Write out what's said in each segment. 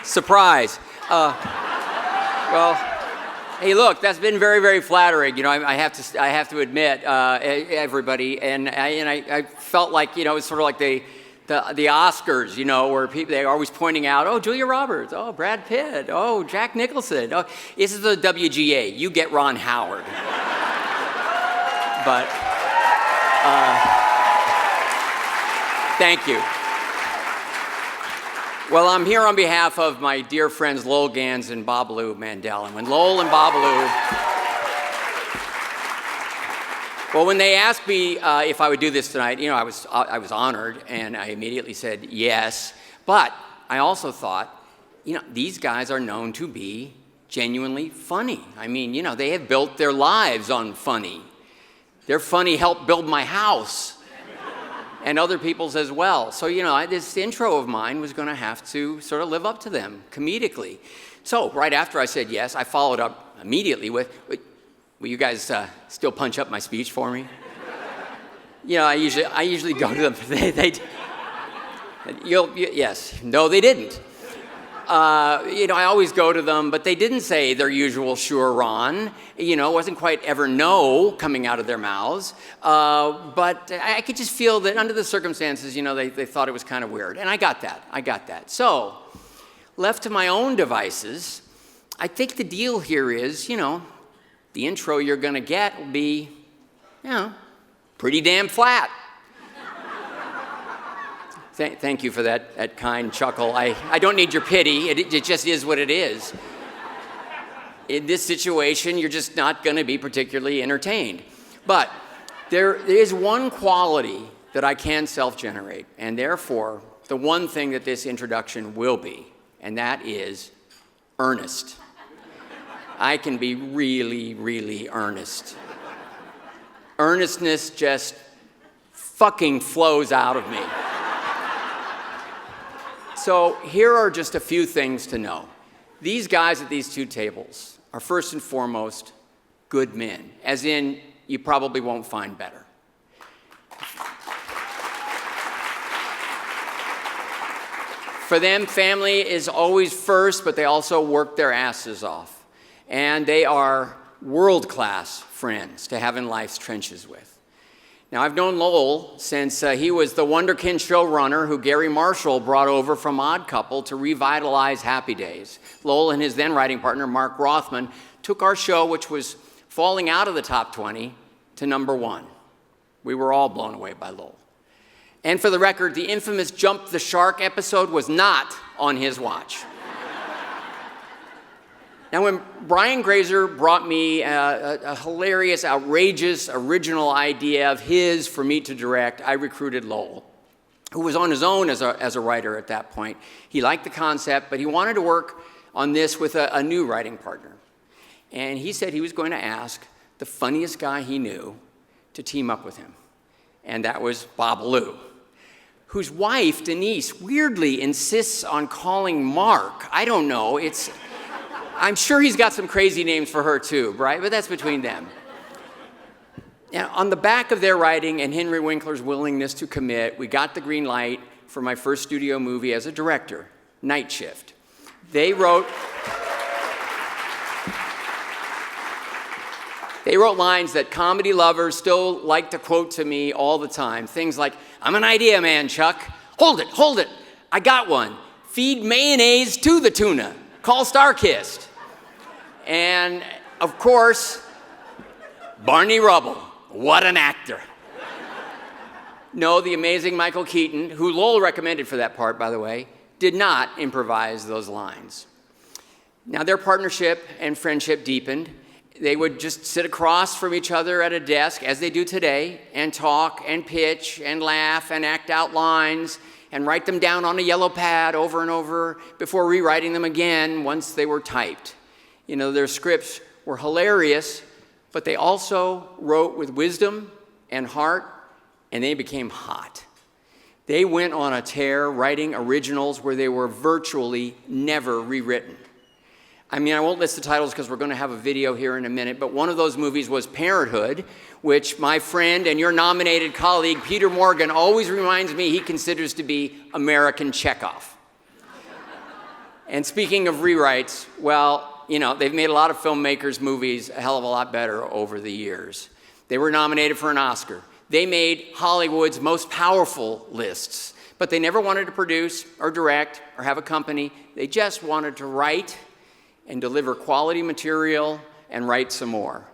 Surprise. Well, hey, look, that's been very, very flattering. You know, I have to admit, everybody, and I felt like, you know, it's sort of like the Oscars, you know, where they're always pointing out, oh, Julia Roberts, oh, Brad Pitt, oh, Jack Nicholson. Oh, this is the WGA. You get Ron Howard. But thank you. Well, I'm here on behalf of my dear friends Lowell Ganz and Babaloo Mandel. And when Lowell and Babaloo, well, when they asked me if I would do this tonight, you know, I was honored, and I immediately said yes. But I also thought, you know, these guys are known to be genuinely funny. I mean, you know, they have built their lives on funny. Their funny helped build my house. And other people's as well. So, you know, this intro of mine was going to have to sort of live up to them comedically. So, right after I said yes, I followed up immediately with, will you guys still punch up my speech for me? You know, I usually go to them. Yes. No, they didn't. You know, I always go to them, but they didn't say their usual sure, Ron. You know, it wasn't quite ever no coming out of their mouths. But I could just feel that under the circumstances, you know, they thought it was kind of weird. And I got that. So, left to my own devices, I think the deal here is, you know, the intro you're going to get will be, you know, pretty damn flat. Thank you for that kind chuckle. I don't need your pity. It just is what it is. In this situation, you're just not going to be particularly entertained. But there is one quality that I can self-generate, and therefore, the one thing that this introduction will be, and that is earnest. I can be really, really earnest. Earnestness just fucking flows out of me. So here are just a few things to know. These guys at these two tables are first and foremost good men, as in you probably won't find better. For them, family is always first, but they also work their asses off. And they are world-class friends to have in life's trenches with. Now, I've known Lowell since he was the wonderkin showrunner who Gary Marshall brought over from Odd Couple to revitalize Happy Days. Lowell and his then writing partner, Mark Rothman, took our show, which was falling out of the top 20, to number 1. We were all blown away by Lowell. And for the record, the infamous Jump the Shark episode was not on his watch. Now, when Brian Grazer brought me a hilarious, outrageous, original idea of his for me to direct, I recruited Lowell, who was on his own as a writer at that point. He liked the concept, but he wanted to work on this with a new writing partner. And he said he was going to ask the funniest guy he knew to team up with him. And that was Babaloo, whose wife, Denise, weirdly insists on calling Mark. I don't know, I'm sure he's got some crazy names for her too, right? But that's between them. Now, on the back of their writing and Henry Winkler's willingness to commit, we got the green light for my first studio movie as a director, Night Shift. They wrote lines that comedy lovers still like to quote to me all the time. Things like, I'm an idea man, Chuck. Hold it. I got one. Feed mayonnaise to the tuna. Call Starkist. And, of course, Barney Rubble. What an actor. No, the amazing Michael Keaton, who Lowell recommended for that part, by the way, did not improvise those lines. Now, their partnership and friendship deepened. They would just sit across from each other at a desk, as they do today, and talk and pitch and laugh and act out lines and write them down on a yellow pad over and over before rewriting them again once they were typed. You know, their scripts were hilarious, but they also wrote with wisdom and heart, and they became hot. They went on a tear writing originals where they were virtually never rewritten. I mean, I won't list the titles because we're going to have a video here in a minute, but one of those movies was Parenthood, which my friend and your nominated colleague, Peter Morgan, always reminds me he considers to be American Chekhov. And speaking of rewrites, well, you know, they've made a lot of filmmakers' movies a hell of a lot better over the years. They were nominated for an Oscar. They made Hollywood's most powerful lists, but they never wanted to produce or direct or have a company. They just wanted to write and deliver quality material and write some more.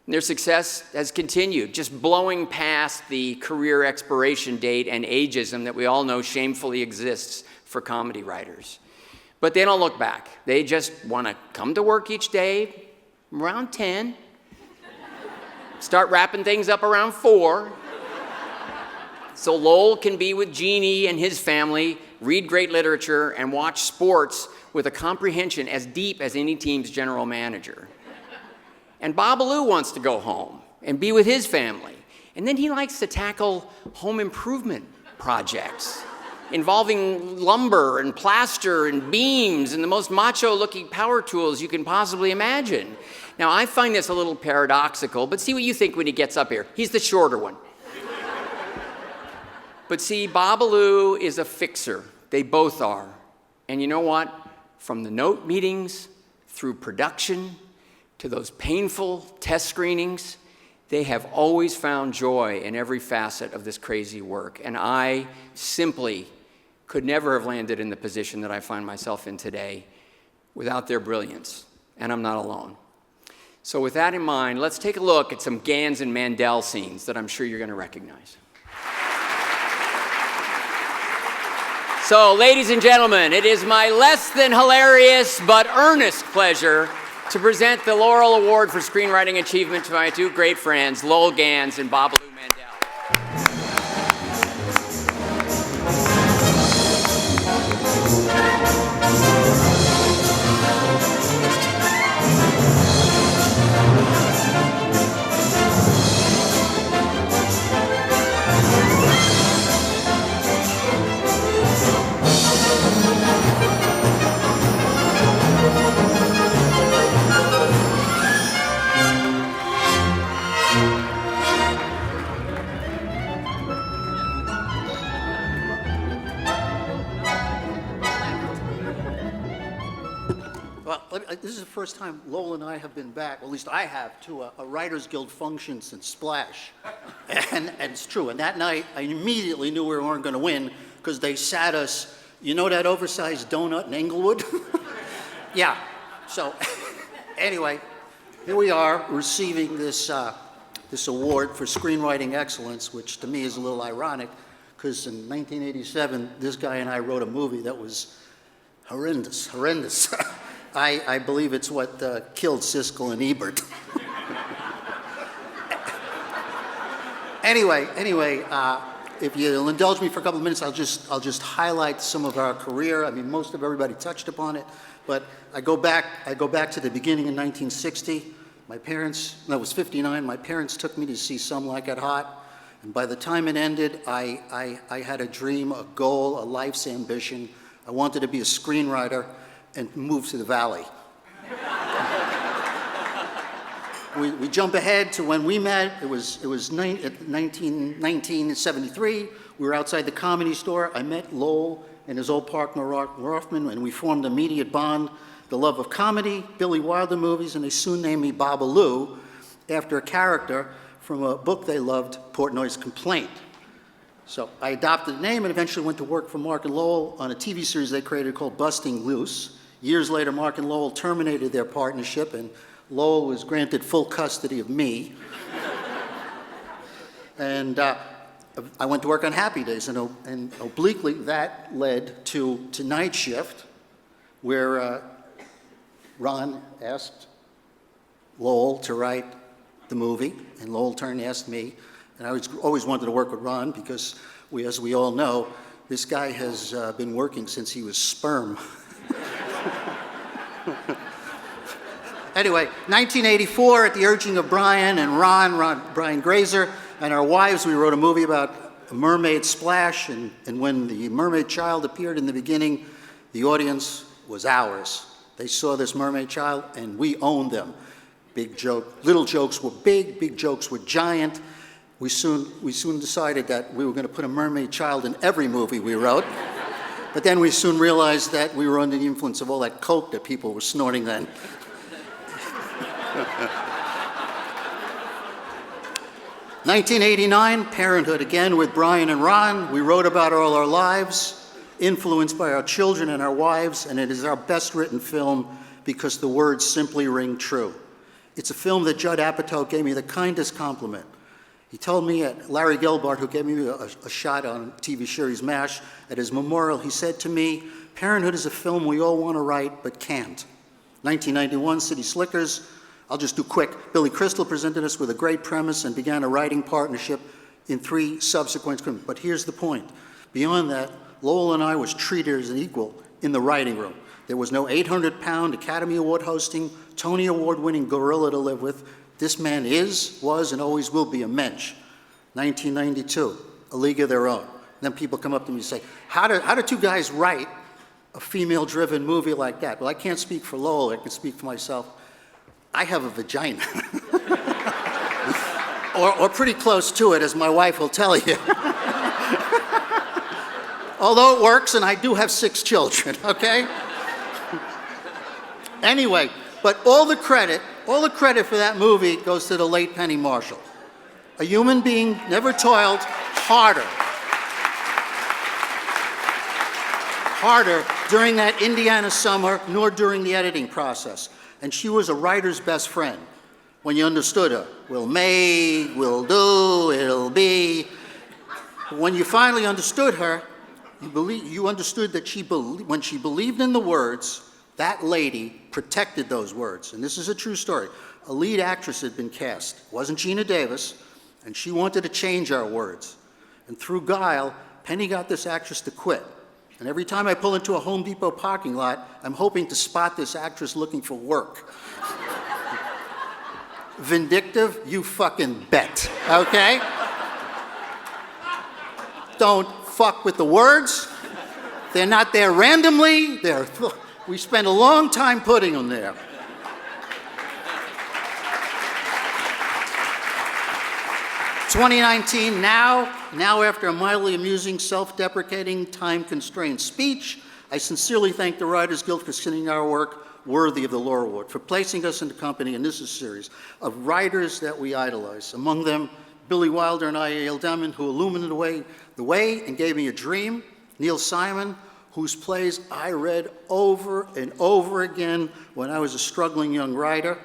And their success has continued, just blowing past the career expiration date and ageism that we all know shamefully exists for comedy writers. But they don't look back. They just want to come to work each day around 10, start wrapping things up around 4, so Lowell can be with Jeannie and his family, read great literature, and watch sports with a comprehension as deep as any team's general manager. And Babaloo wants to go home and be with his family. And then he likes to tackle home improvement projects involving lumber and plaster and beams and the most macho-looking power tools you can possibly imagine. Now, I find this a little paradoxical, but see what you think when he gets up here. He's the shorter one. But see, Babaloo is a fixer. They both are. And you know what? From the note meetings through production to those painful test screenings, they have always found joy in every facet of this crazy work. And I simply could never have landed in the position that I find myself in today without their brilliance. And I'm not alone. So with that in mind, let's take a look at some Ganz and Mandel scenes that I'm sure you're going to recognize. So, ladies and gentlemen, it is my less than hilarious but earnest pleasure to present the Laurel Award for Screenwriting Achievement to my two great friends, Lowell Ganz and Babaloo Mandel. This is the first time Lowell and I have been back, or at least I have, to a Writers Guild function since Splash. And it's true. And that night, I immediately knew we weren't going to win because they sat us, you know that oversized donut in Englewood? Yeah. So anyway, here we are receiving this, this award for screenwriting excellence, which to me is a little ironic because in 1987, this guy and I wrote a movie that was horrendous. I believe it's what killed Siskel and Ebert. Anyway, if you'll indulge me for a couple of minutes, I'll just highlight some of our career. I mean, most of everybody touched upon it, but I go back to the beginning in 1960. My parents, that was 59. My parents took me to see Some Like It Hot, and by the time it ended, I had a dream, a goal, a life's ambition. I wanted to be a screenwriter and move to the Valley. We jump ahead to when we met. It was 1973. We were outside the Comedy Store. I met Lowell and his old partner Rothman, and we formed an immediate bond, the love of comedy, Billy Wilder movies, and they soon named me Babaloo after a character from a book they loved, Portnoy's Complaint. So I adopted the name and eventually went to work for Mark and Lowell on a TV series they created called Busting Loose. Years later, Mark and Lowell terminated their partnership, and Lowell was granted full custody of me. And I went to work on Happy Days, and obliquely that led to Night Shift, where Ron asked Lowell to write the movie, and Lowell turned and asked me. And I always wanted to work with Ron because, as we all know, this guy has been working since he was sperm. Anyway, 1984, at the urging of Brian and Brian Grazer, and our wives, we wrote a movie about a mermaid splash, and when the mermaid child appeared in the beginning, the audience was ours. They saw this mermaid child, and we owned them. Big joke, little jokes were big jokes were giant. We soon decided that we were going to put a mermaid child in every movie we wrote. But then we soon realized that we were under the influence of all that coke that people were snorting then. 1989, Parenthood, again with Brian and Ron. We wrote about all our lives, influenced by our children and our wives, and it is our best written film because the words simply ring true. It's a film that Judd Apatow gave me the kindest compliment. He told me at Larry Gelbart, who gave me a shot on TV series MASH, at his memorial, he said to me, Parenthood is a film we all want to write but can't. 1991, City Slickers. I'll just do quick. Billy Crystal presented us with a great premise and began a writing partnership in 3 subsequent films. But here's the point. Beyond that, Lowell and I was treated as an equal in the writing room. There was no 800-pound Academy Award hosting, Tony Award-winning gorilla to live with. This man is, was, and always will be a mensch. 1992, A League of Their Own. Then people come up to me and say, how do 2 guys write a female-driven movie like that? Well, I can't speak for Lowell, I can speak for myself. I have a vagina. or pretty close to it, as my wife will tell you. Although it works, and I do have 6 children, okay? Anyway, but all the credit for that movie goes to the late Penny Marshall. A human being never toiled harder during that Indiana summer, nor during the editing process. And she was a writer's best friend when you understood her. Will make, will do, it'll be. But when you finally understood her, you understood that when she believed in the words, that lady protected those words. And this is a true story. A lead actress had been cast. It wasn't Gina Davis, and she wanted to change our words. And through guile, Penny got this actress to quit. And every time I pull into a Home Depot parking lot, I'm hoping to spot this actress looking for work. Vindictive? You fucking bet, okay? Don't fuck with the words. They're not there randomly. We spend a long time putting them there. 2019, now after a mildly amusing, self-deprecating, time-constrained speech, I sincerely thank the Writers Guild for considering our work worthy of the Laurel Award, for placing us in the company, and this is a series, of writers that we idolize. Among them, Billy Wilder and I.A.L. Demon, who illuminated the way and gave me a dream. Neil Simon, whose plays I read over and over again when I was a struggling young writer.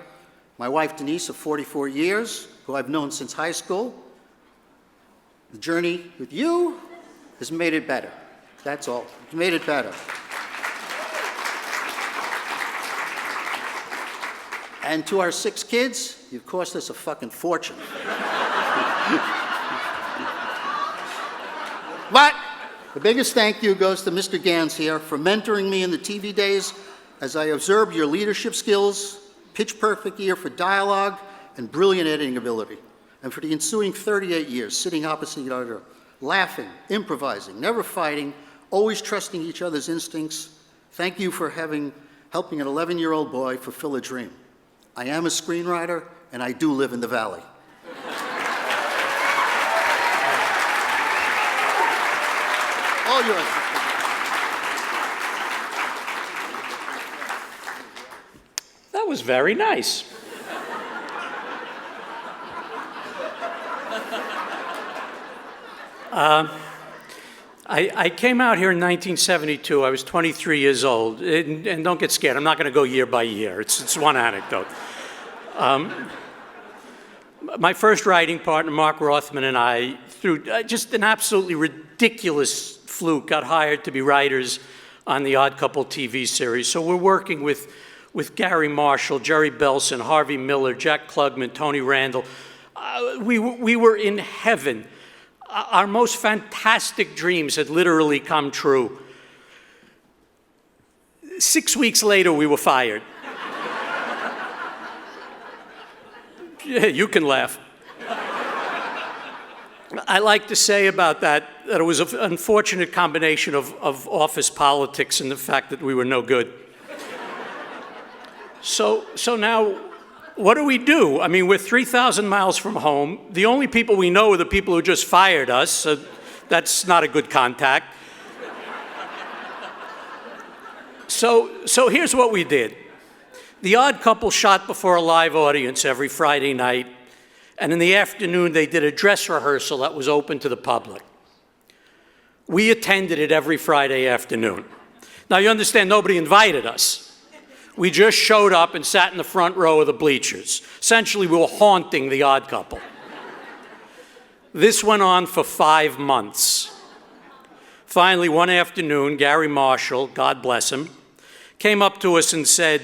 My wife, Denise, of 44 years, who I've known since high school. The journey with you has made it better. That's all. It's made it better. And to our 6 kids, you've cost us a fucking fortune. But the biggest thank you goes to Mr. Ganz here for mentoring me in the TV days as I observed your leadership skills, pitch-perfect ear for dialogue, and brilliant editing ability. And for the ensuing 38 years, sitting opposite each other, laughing, improvising, never fighting, always trusting each other's instincts. Thank you for helping an 11-year-old boy fulfill a dream. I am a screenwriter, and I do live in the Valley. All yours. That was very nice. I came out here in 1972. I was 23 years old. And don't get scared. I'm not going to go year by year. It's one anecdote. My first writing partner, Mark Rothman, and I, through just an absolutely ridiculous fluke, got hired to be writers on the Odd Couple TV series. So we're working with Gary Marshall, Jerry Belson, Harvey Miller, Jack Klugman, Tony Randall. We were in heaven. Our most fantastic dreams had literally come true. 6 weeks later, we were fired. Yeah, you can laugh. I like to say about that it was an unfortunate combination of office politics and the fact that we were no good. So now, what do? I mean, we're 3,000 miles from home. The only people we know are the people who just fired us, so that's not a good contact. So here's what we did. The Odd Couple shot before a live audience every Friday night, and in the afternoon they did a dress rehearsal that was open to the public. We attended it every Friday afternoon. Now you understand, nobody invited us. We just showed up and sat in the front row of the bleachers. Essentially, we were haunting The Odd Couple. This went on for 5 months. Finally, one afternoon, Gary Marshall, God bless him, came up to us and said,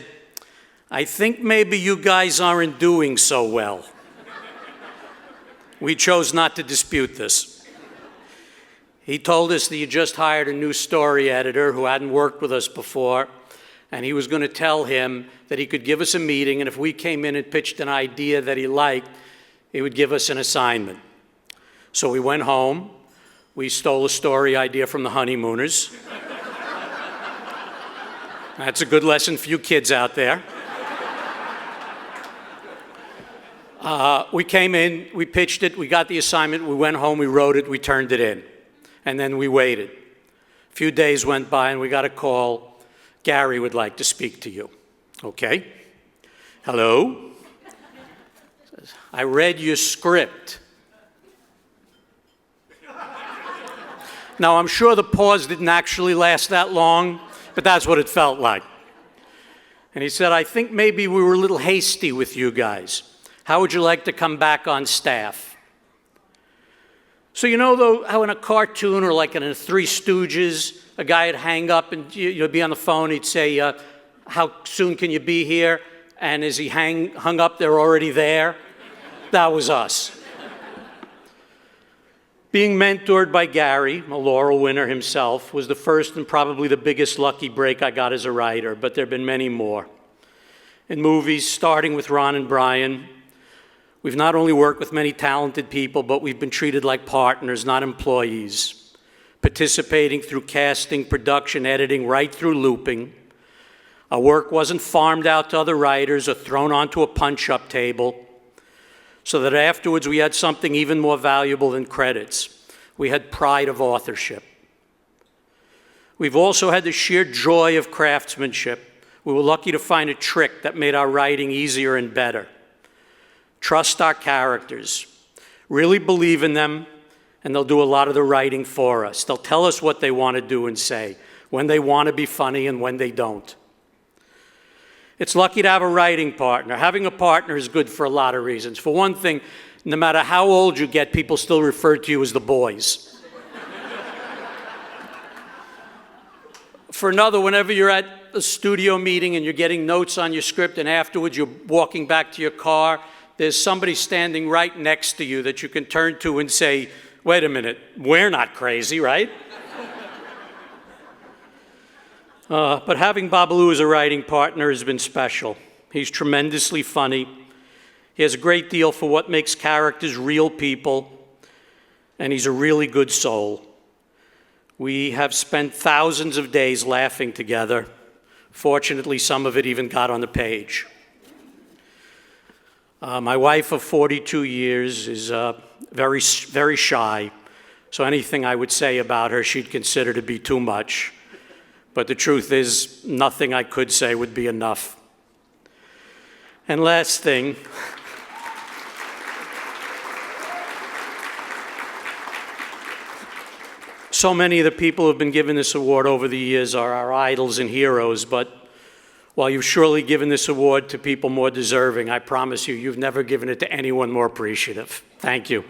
"I think maybe you guys aren't doing so well." We chose not to dispute this. He told us that he just hired a new story editor who hadn't worked with us before, and he was going to tell him that he could give us a meeting, and if we came in and pitched an idea that he liked, he would give us an assignment. So we went home. We stole a story idea from the Honeymooners. That's a good lesson for you kids out there. We came in, we pitched it, we got the assignment, we went home, we wrote it, we turned it in. And then we waited. A few days went by and we got a call. Gary would like to speak to you. Okay. Hello. I read your script. Now, I'm sure the pause didn't actually last that long, but that's what it felt like. And he said, "I think maybe we were a little hasty with you guys. How would you like to come back on staff?" So you know, though, how in a cartoon or like in the Three Stooges, a guy would hang up and you'd be on the phone, he'd say, "How soon can you be here?" And as he hung up, they're already there. That was us. Being mentored by Gary, a Laurel winner himself, was the first and probably the biggest lucky break I got as a writer, but there have been many more. In movies, starting with Ron and Brian, we've not only worked with many talented people, but we've been treated like partners, not employees, participating through casting, production, editing, right through looping. Our work wasn't farmed out to other writers or thrown onto a punch-up table, so that afterwards we had something even more valuable than credits. We had pride of authorship. We've also had the sheer joy of craftsmanship. We were lucky to find a trick that made our writing easier and better. Trust our characters. Really believe in them, and they'll do a lot of the writing for us. They'll tell us what they want to do and say, when they want to be funny and when they don't. It's lucky to have a writing partner. Having a partner is good for a lot of reasons. For one thing, no matter how old you get, people still refer to you as the boys. For another, whenever you're at a studio meeting and you're getting notes on your script and afterwards you're walking back to your car, there's somebody standing right next to you that you can turn to and say, "Wait a minute, we're not crazy, right?" But having Babaloo as a writing partner has been special. He's tremendously funny. He has a great deal for what makes characters real people, and he's a really good soul. We have spent thousands of days laughing together. Fortunately, some of it even got on the page. My wife of 42 years is very, very shy, so anything I would say about her she'd consider to be too much. But the truth is, nothing I could say would be enough. And last thing, so many of the people who have been given this award over the years are our idols and heroes, but while you've surely given this award to people more deserving, I promise you, you've never given it to anyone more appreciative. Thank you.